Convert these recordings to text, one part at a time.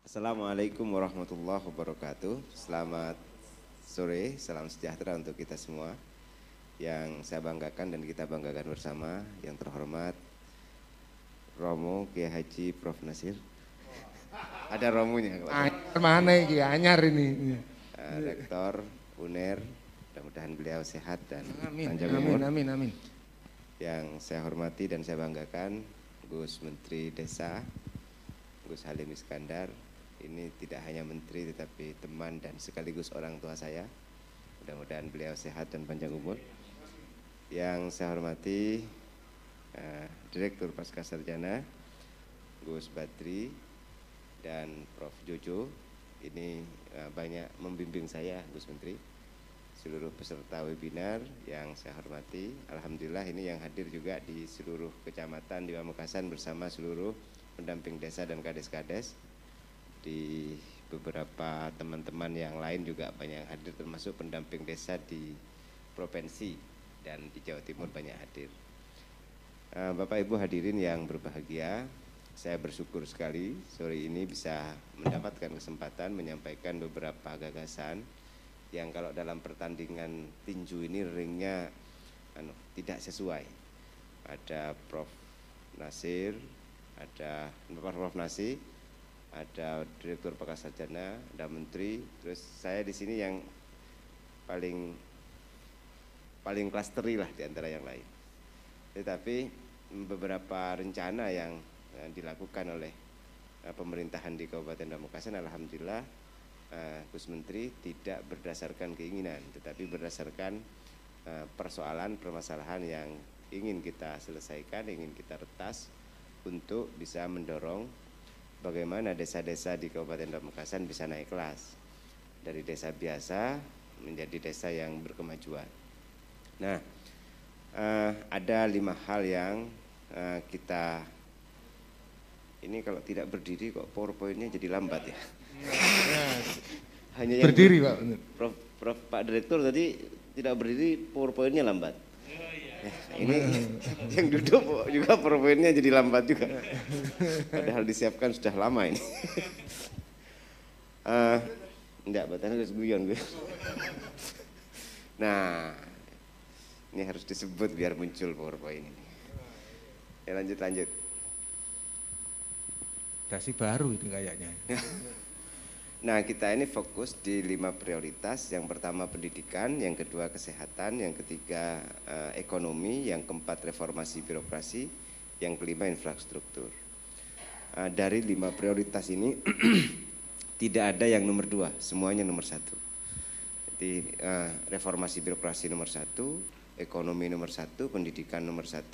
Assalamualaikum warahmatullahi wabarakatuh. Selamat sore, salam sejahtera untuk kita semua. Yang saya banggakan dan kita banggakan bersama, yang terhormat Romo Kiai Haji Prof Nasir. Ada Romunya. Anyar mana iki? Anyar ini. Rektor UNER, mudah-mudahan beliau sehat dan Amin, panjang amin, umur. amin, amin. Yang saya hormati dan saya banggakan Gus Menteri Desa, Gus Halim Iskandar. Ini tidak hanya menteri tetapi teman dan sekaligus orang tua saya. Mudah-mudahan beliau sehat dan panjang umur. Yang saya hormati Direktur Pasca Sarjana Gus Badri dan Prof Jojo. Ini banyak membimbing saya Gus Menteri. Seluruh peserta webinar yang saya hormati, alhamdulillah ini yang hadir juga di seluruh kecamatan di Pamekasan bersama seluruh pendamping desa dan kades-kades. Di beberapa teman-teman yang lain juga banyak yang hadir, termasuk pendamping desa di provinsi dan di Jawa Timur banyak hadir. Bapak Ibu hadirin yang berbahagia, saya bersyukur sekali sore ini bisa mendapatkan kesempatan menyampaikan beberapa gagasan yang kalau dalam pertandingan tinju ini ringnya tidak sesuai. Ada Prof Nasir, ada Prof Nasir, ada Direktur Pasca Sarjana, ada Menteri, terus saya di sini yang paling klasteri lah di antara yang lain. Tetapi beberapa rencana yang dilakukan oleh pemerintahan di Kabupaten Pamekasan, alhamdulillah Gus Menteri tidak berdasarkan keinginan, tetapi berdasarkan persoalan permasalahan yang ingin kita selesaikan, ingin kita retas untuk bisa mendorong bagaimana desa-desa di Kabupaten Pamekasan bisa naik kelas dari desa biasa menjadi desa yang berkemajuan. Nah, ada 5 hal yang kita ini kalau tidak berdiri kok PowerPoint-nya jadi lambat ya. Hanya yang Berdiri Pak. Prof Pak Direktur tadi tidak berdiri PowerPoint-nya lambat. Ini yang duduk juga PowerPoint-nya jadi lambat juga. Padahal disiapkan sudah lama ini. Enggak, batanya harus guyon gue. Nah, ini harus disebut biar muncul PowerPoint ini. Ya lanjut. Dasi baru itu kayaknya. Nah, kita ini fokus di 5 prioritas. Yang pertama pendidikan, yang kedua kesehatan, yang ketiga ekonomi, yang keempat reformasi birokrasi, yang kelima infrastruktur. Dari 5 prioritas ini tidak ada yang nomor 2, semuanya nomor 1. Jadi reformasi birokrasi nomor 1, ekonomi nomor 1, pendidikan nomor 1,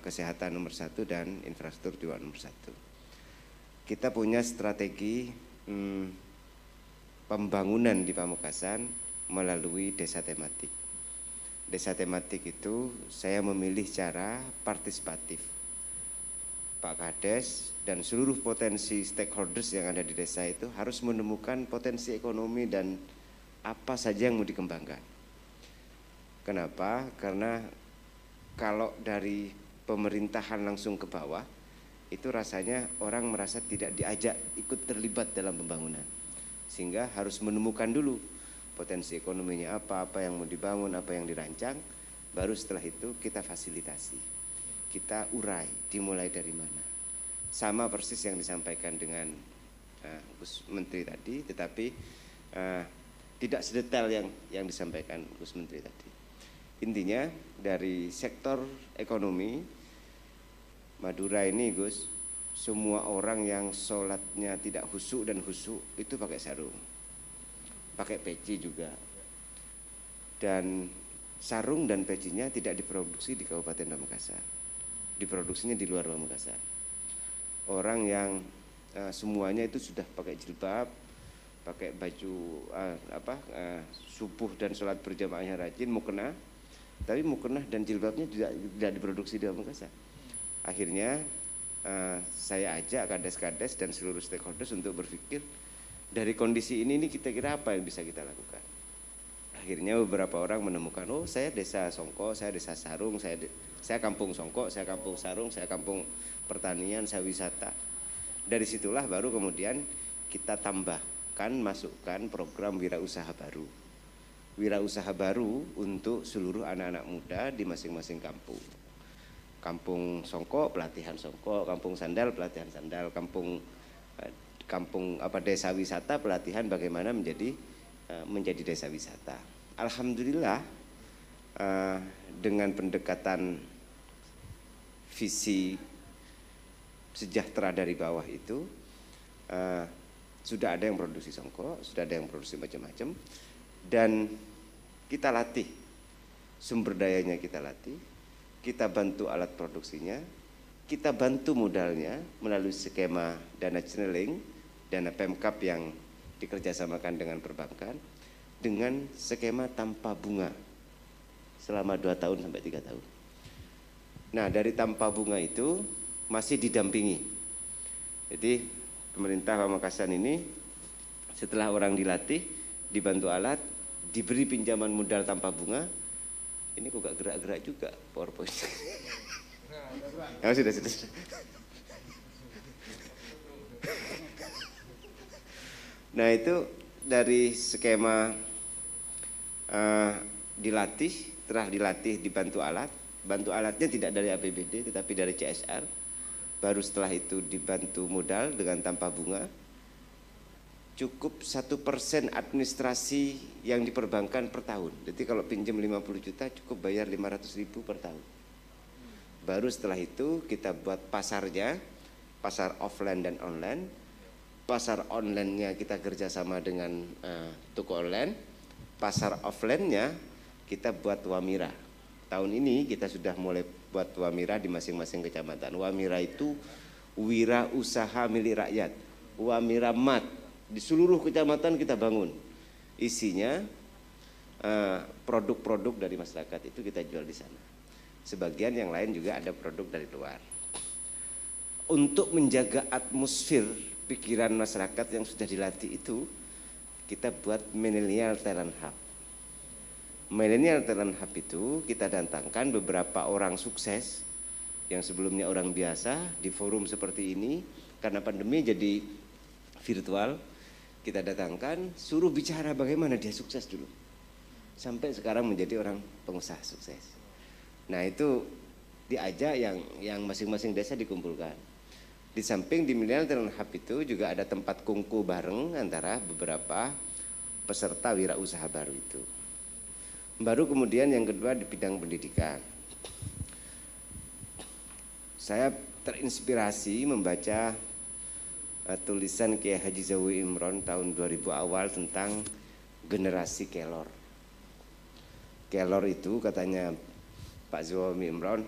kesehatan nomor 1, dan infrastruktur juga nomor 1. Kita punya strategi pembangunan di Pamekasan melalui desa tematik. Desa tematik itu saya memilih cara partisipatif. Pak Kades dan seluruh potensi stakeholders yang ada di desa itu harus menemukan potensi ekonomi dan apa saja yang mau dikembangkan. Kenapa? Karena kalau dari pemerintahan langsung ke bawah, itu rasanya orang merasa tidak diajak ikut terlibat dalam pembangunan. Sehingga harus menemukan dulu potensi ekonominya apa yang mau dibangun, apa yang dirancang, baru setelah itu kita fasilitasi. Kita urai, dimulai dari mana. Sama persis yang disampaikan dengan Gus Menteri tadi, tetapi tidak sedetail yang disampaikan Gus Menteri tadi. Intinya dari sektor ekonomi Madura ini Gus, semua orang yang sholatnya tidak khusyuk dan khusyuk itu pakai sarung, pakai peci juga. Dan sarung dan pecinya tidak diproduksi di Kabupaten Pamekasan, diproduksinya di luar Pamekasan. Orang yang semuanya itu sudah pakai jilbab, pakai baju subuh dan sholat berjamaahnya rajin, mukena, tapi mukena dan jilbabnya tidak diproduksi di Pamekasan. Akhirnya saya ajak kades-kades dan seluruh stakeholders untuk berpikir dari kondisi ini kita kira apa yang bisa kita lakukan. Akhirnya beberapa orang menemukan, oh saya desa Songko, saya desa Sarung, saya kampung Songko, saya kampung Sarung, saya kampung pertanian, saya wisata. Dari situlah baru kemudian kita tambahkan, masukkan program wirausaha baru. Wirausaha baru untuk seluruh anak-anak muda di masing-masing kampung. Kampung Songko pelatihan Songko, kampung Sandal pelatihan Sandal, kampung desa wisata pelatihan bagaimana menjadi desa wisata. Alhamdulillah dengan pendekatan visi sejahtera dari bawah itu sudah ada yang produksi Songko, sudah ada yang produksi macam-macam, dan kita latih sumber dayanya, kita bantu alat produksinya, kita bantu modalnya melalui skema dana channeling, dana Pemkap yang dikerjasamakan dengan perbankan, dengan skema tanpa bunga selama 2 tahun sampai 3 tahun. Nah, dari tanpa bunga itu masih didampingi. Jadi pemerintah Pamekasan ini setelah orang dilatih, dibantu alat, diberi pinjaman modal tanpa bunga. Ini kok gak gerak-gerak juga PowerPoint. Ya, sudah. Nah, itu dari skema dilatih, setelah dilatih dibantu alat. Bantu alatnya tidak dari APBD tetapi dari CSR. Baru setelah itu dibantu modal dengan tanpa bunga. Cukup 1% administrasi yang diperbankan per tahun. Jadi kalau pinjam 50 juta cukup bayar 500.000 per tahun. Baru setelah itu kita buat pasarnya, pasar offline dan online. Pasar online-nya kita kerjasama dengan toko online. Pasar offline-nya kita buat Wamira. Tahun ini kita sudah mulai buat Wamira di masing-masing kecamatan. Wamira itu wira usaha milik rakyat. Wamira Mat. Di seluruh kecamatan kita bangun. Isinya produk-produk dari masyarakat itu kita jual di sana. Sebagian yang lain juga ada produk dari luar. Untuk menjaga atmosfer pikiran masyarakat yang sudah dilatih itu, kita buat Millennial Talent Hub. Millennial Talent Hub itu kita datangkan beberapa orang sukses yang sebelumnya orang biasa di forum seperti ini. Karena pandemi jadi virtual, kita datangkan, suruh bicara bagaimana dia sukses dulu. Sampai sekarang menjadi orang pengusaha sukses. Nah, itu diajak yang masing-masing desa dikumpulkan. Di samping di Millennial Talent Hub itu juga ada tempat kungku bareng antara beberapa peserta wirausaha baru itu. Baru kemudian yang kedua di bidang pendidikan. Saya terinspirasi membaca tulisan Kiai Haji Zawi Imron tahun 2000 awal tentang generasi kelor. Kelor itu katanya Pak Zawi Imron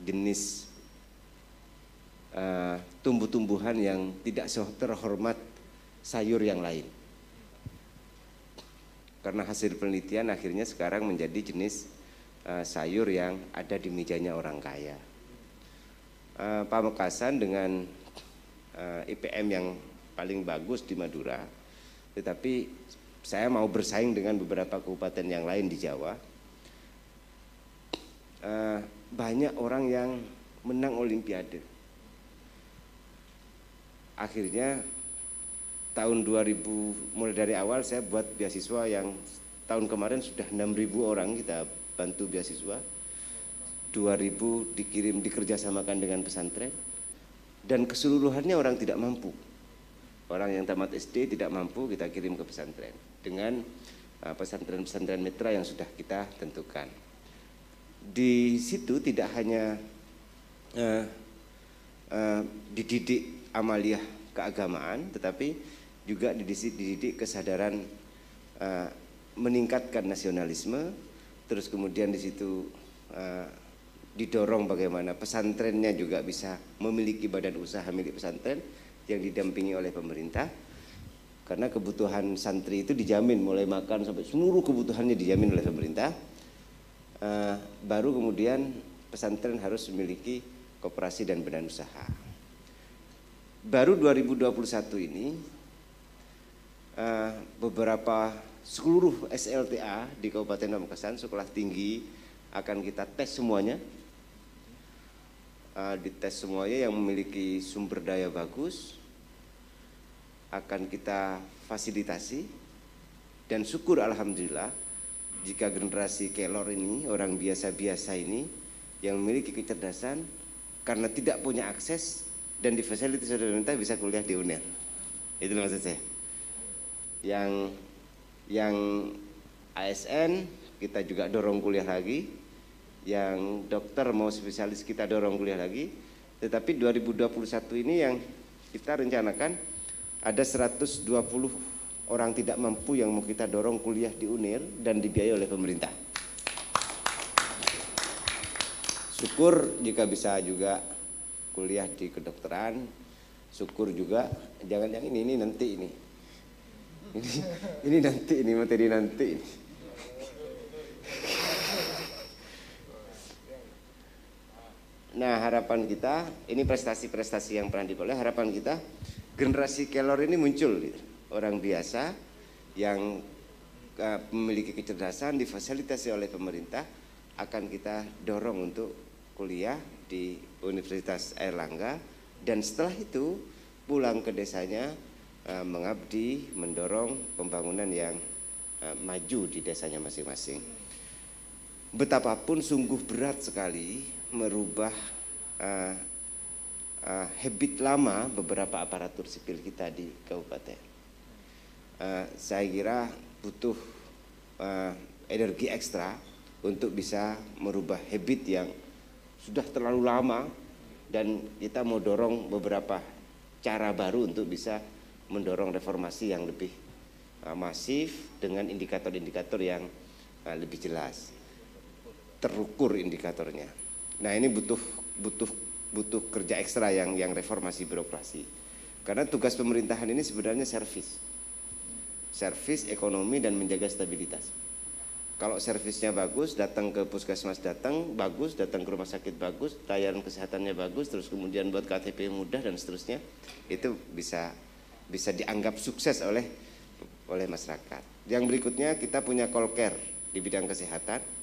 jenis tumbuh-tumbuhan yang tidak terhormat sayur yang lain. Karena hasil penelitian akhirnya sekarang menjadi jenis sayur yang ada di mejanya orang kaya. Pamekasan dengan IPM yang paling bagus di Madura, tetapi saya mau bersaing dengan beberapa kabupaten yang lain di Jawa. Banyak orang yang menang Olimpiade. Akhirnya tahun 2000 mulai dari awal saya buat beasiswa yang tahun kemarin sudah 6.000 orang kita bantu beasiswa. 2.000 dikerjasamakan dengan pesantren. Dan keseluruhannya orang tidak mampu. Orang yang tamat SD tidak mampu kita kirim ke pesantren dengan pesantren-pesantren mitra yang sudah kita tentukan. Di situ tidak hanya dididik amaliyah keagamaan, tetapi juga dididik kesadaran meningkatkan nasionalisme. Terus kemudian di situ didorong bagaimana pesantrennya juga bisa memiliki badan usaha milik pesantren yang didampingi oleh pemerintah, karena kebutuhan santri itu dijamin mulai makan sampai seluruh kebutuhannya dijamin oleh pemerintah. Baru kemudian pesantren harus memiliki koperasi dan badan usaha. Baru 2021 ini beberapa seluruh SLTA di Kabupaten Pamekasan sekolah tinggi akan kita tes semuanya. dites semuanya yang memiliki sumber daya bagus akan kita fasilitasi, dan syukur alhamdulillah jika generasi kelor ini, orang biasa-biasa ini yang memiliki kecerdasan karena tidak punya akses dan difasilitasi oleh pemerintah bisa kuliah di UNER. Itu maksud saya. Yang ASN kita juga dorong kuliah lagi, yang dokter mau spesialis kita dorong kuliah lagi. Tetapi 2021 ini yang kita rencanakan ada 120 orang tidak mampu yang mau kita dorong kuliah di UNER dan dibiayai oleh pemerintah. Syukur jika bisa juga kuliah di kedokteran, syukur juga jangan yang ini nanti ini nanti ini materi nanti ini. Nah, harapan kita ini prestasi-prestasi yang pernah diperoleh. Harapan kita generasi kelor ini muncul gitu. Orang biasa yang memiliki kecerdasan difasilitasi oleh pemerintah akan kita dorong untuk kuliah di Universitas Airlangga, dan setelah itu pulang ke desanya mengabdi, mendorong pembangunan yang maju di desanya masing-masing. Betapapun sungguh berat sekali merubah habit lama beberapa aparatur sipil kita di kabupaten. Saya kira butuh energi ekstra untuk bisa merubah habit yang sudah terlalu lama, dan kita mau dorong beberapa cara baru untuk bisa mendorong reformasi yang lebih masif dengan indikator-indikator yang lebih jelas, terukur indikatornya. Nah, ini butuh kerja ekstra yang reformasi birokrasi. Karena tugas pemerintahan ini sebenarnya servis ekonomi dan menjaga stabilitas. Kalau servisnya bagus, datang ke puskesmas bagus, datang ke rumah sakit bagus, layanan kesehatannya bagus, terus kemudian buat KTP mudah dan seterusnya, itu bisa dianggap sukses oleh masyarakat. Yang berikutnya kita punya call care di bidang kesehatan.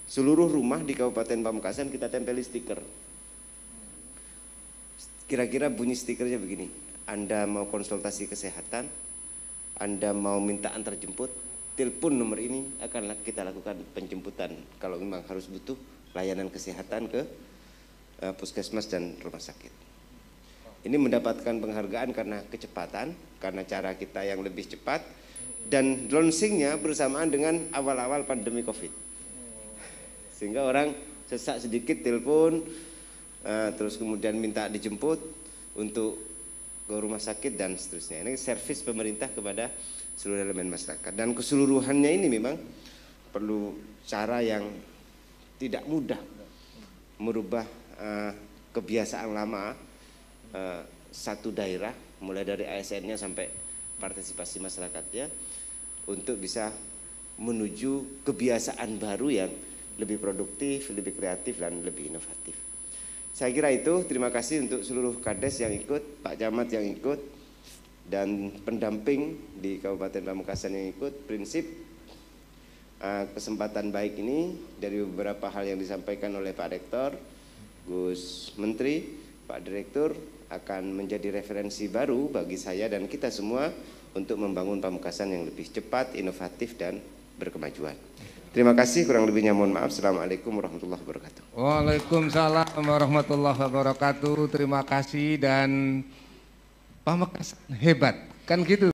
Seluruh rumah di Kabupaten Pamekasan kita tempeli stiker. Kira-kira bunyi stikernya begini: Anda mau konsultasi kesehatan, Anda mau minta antar jemput, telepon nomor ini, akan kita lakukan penjemputan kalau memang harus butuh layanan kesehatan ke puskesmas dan rumah sakit. Ini mendapatkan penghargaan karena kecepatan, karena cara kita yang lebih cepat, dan launchingnya bersamaan dengan awal-awal pandemi COVID. Sehingga orang sesak sedikit telepon, terus kemudian minta dijemput untuk ke rumah sakit dan seterusnya. Ini servis pemerintah kepada seluruh elemen masyarakat, dan keseluruhannya ini memang perlu cara yang tidak mudah merubah kebiasaan lama satu daerah, mulai dari ASN-nya sampai partisipasi masyarakatnya, untuk bisa menuju kebiasaan baru yang lebih produktif, lebih kreatif, dan lebih inovatif. Saya kira itu. Terima kasih untuk seluruh Kades yang ikut, Pak Camat yang ikut, dan pendamping di Kabupaten Pamekasan yang ikut. Prinsip kesempatan baik ini dari beberapa hal yang disampaikan oleh Pak Rektor, Gus Menteri, Pak Direktur, akan menjadi referensi baru bagi saya dan kita semua untuk membangun Pamekasan yang lebih cepat, inovatif, dan berkemajuan. Terima kasih, kurang lebihnya mohon maaf. Assalamualaikum warahmatullahi wabarakatuh. Waalaikumsalam warahmatullahi wabarakatuh. Terima kasih, dan Pamekasan hebat, kan gitu.